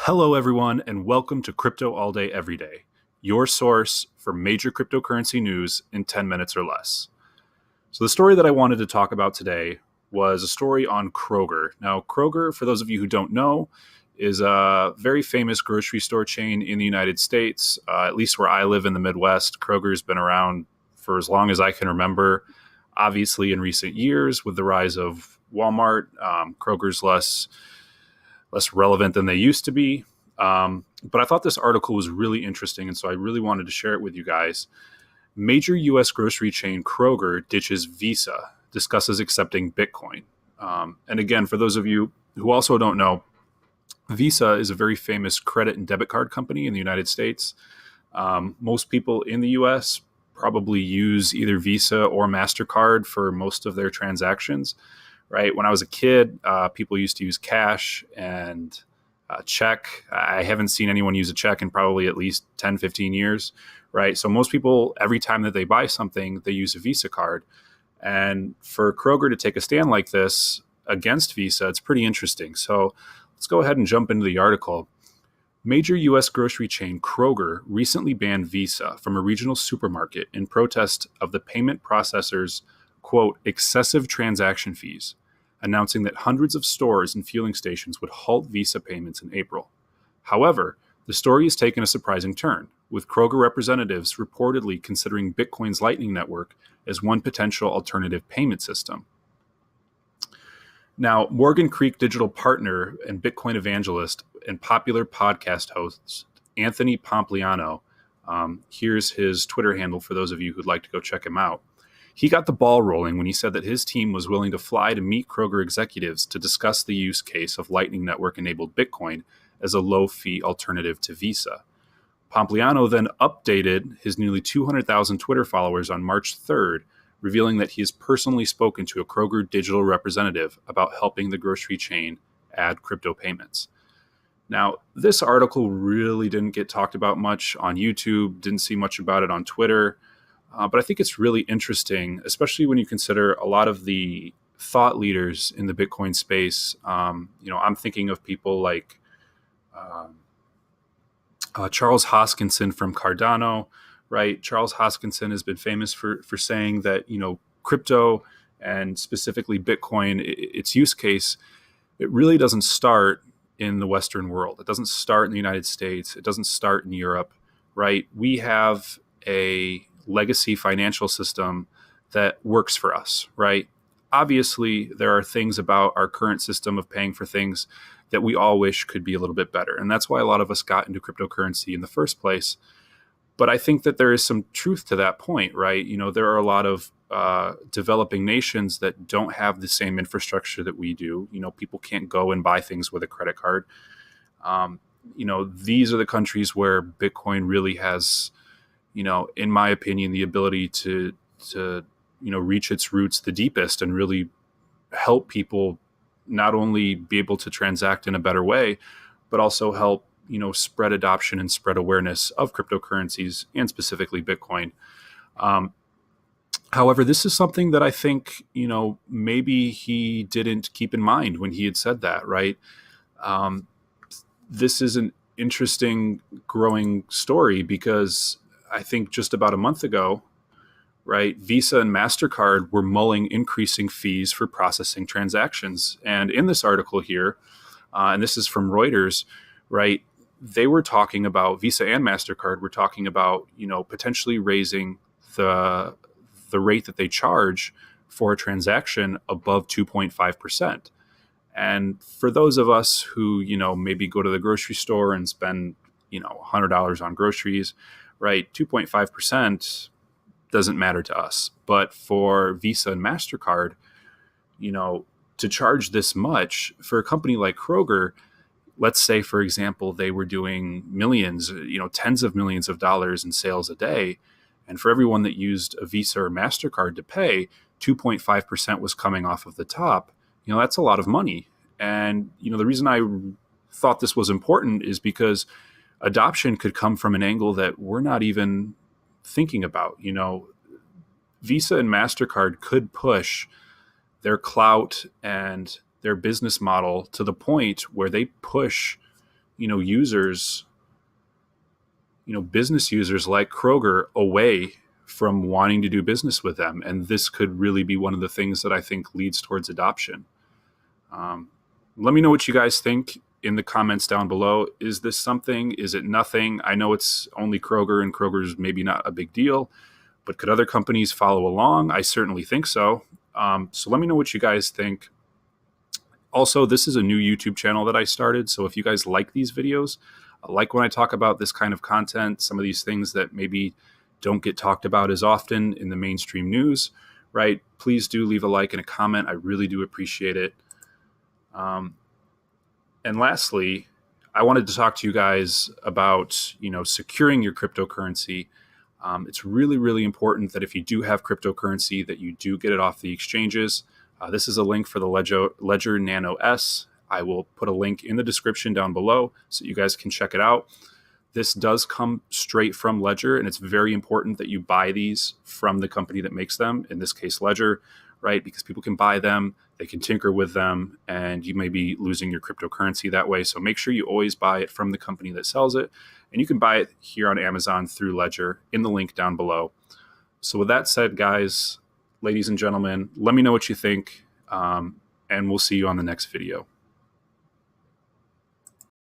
Hello, everyone, and welcome to Crypto All Day Every Day, your source for major cryptocurrency news in 10 minutes or less. So, the story that I wanted to talk about today was a story on Kroger. Now, Kroger, for those of you who don't know, is a very famous grocery store chain in the United States. At least where I live in the Midwest, Kroger's been around for as long as I can remember. Obviously, in recent years, with the rise of Walmart, Kroger's less relevant than they used to be. But I thought this article was really interesting, and so I really wanted to share it with you guys. Major U.S. grocery chain Kroger ditches Visa, discusses accepting Bitcoin. And again, for those of you who also don't know, Visa is a very famous credit and debit card company in the United States. Most people in the U.S. probably use either Visa or MasterCard for most of their transactions. Right. When I was a kid, people used to use cash and check. I haven't seen anyone use a check in probably at least 10, 15 years. Right. So most people, every time that they buy something, they use a Visa card. And for Kroger to take a stand like this against Visa, it's pretty interesting. So let's go ahead and jump into the article. Major U.S. grocery chain Kroger recently banned Visa from a regional supermarket in protest of the payment processor's quote, excessive transaction fees, announcing that hundreds of stores and fueling stations would halt Visa payments in April. However, the story has taken a surprising turn, with Kroger representatives reportedly considering Bitcoin's Lightning Network as one potential alternative payment system. Now, Morgan Creek digital partner and Bitcoin evangelist and popular podcast host Anthony Pompliano, here's his Twitter handle for those of you who'd like to go check him out. He got the ball rolling when he said that his team was willing to fly to meet Kroger executives to discuss the use case of Lightning Network-enabled Bitcoin as a low-fee alternative to Visa. Pompliano then updated his nearly 200,000 Twitter followers on March 3rd, revealing that he has personally spoken to a Kroger digital representative about helping the grocery chain add crypto payments. Now, this article really didn't get talked about much on YouTube, didn't see much about it on Twitter. But I think it's really interesting, especially when you consider a lot of the thought leaders in the Bitcoin space. I'm thinking of people like Charles Hoskinson from Cardano, right? Charles Hoskinson has been famous for saying that, crypto and specifically Bitcoin, its use case, it really doesn't start in the Western world. It doesn't start in the United States. It doesn't start in Europe, right? We have a legacy financial system that works for us, right? Obviously, there are things about our current system of paying for things that we all wish could be a little bit better. And that's why a lot of us got into cryptocurrency in the first place. But I think that there is some truth to that point, right? There are a lot of developing nations that don't have the same infrastructure that we do. People can't go and buy things with a credit card. These are the countries where Bitcoin really has, in my opinion, the ability to reach its roots the deepest and really help people not only be able to transact in a better way, but also help, spread adoption and spread awareness of cryptocurrencies and specifically Bitcoin. However, this is something that I think, maybe he didn't keep in mind when he had said that, right? This is an interesting growing story because I think just about a month ago, right, Visa and MasterCard were mulling increasing fees for processing transactions. And in this article here, and this is from Reuters, right, they were talking about, Visa and MasterCard were talking about, potentially raising the rate that they charge for a transaction above 2.5%. And for those of us who, maybe go to the grocery store and spend, $100 on groceries, right, 2.5% doesn't matter to us. But for Visa and MasterCard, to charge this much for a company like Kroger, let's say, for example, they were doing millions, tens of millions of dollars in sales a day. And for everyone that used a Visa or MasterCard to pay, 2.5% was coming off of the top. That's a lot of money. And, the reason I thought this was important is because adoption could come from an angle that we're not even thinking about. Visa and MasterCard could push their clout and their business model to the point where they push users, business users like Kroger away from wanting to do business with them. And this could really be one of the things that I think leads towards adoption. Let me know what you guys think in the comments down below. Is this something? Is it nothing? I know it's only Kroger, and Kroger's maybe not a big deal, but could other companies follow along? I certainly think so. So let me know what you guys think. Also, this is a new YouTube channel that I started. So if you guys like these videos, like when I talk about this kind of content, some of these things that maybe don't get talked about as often in the mainstream news, right? Please do leave a like and a comment. I really do appreciate it. And lastly, I wanted to talk to you guys about, securing your cryptocurrency. It's really, really important that if you do have cryptocurrency, that you do get it off the exchanges. This is a link for the Ledger Nano S. I will put a link in the description down below so you guys can check it out. This does come straight from Ledger, and it's very important that you buy these from the company that makes them, in this case, Ledger, right? Because people can buy them, they can tinker with them, and you may be losing your cryptocurrency that way. So make sure you always buy it from the company that sells it. And you can buy it here on Amazon through Ledger in the link down below. So with that said, guys, ladies and gentlemen, let me know what you think, and we'll see you on the next video.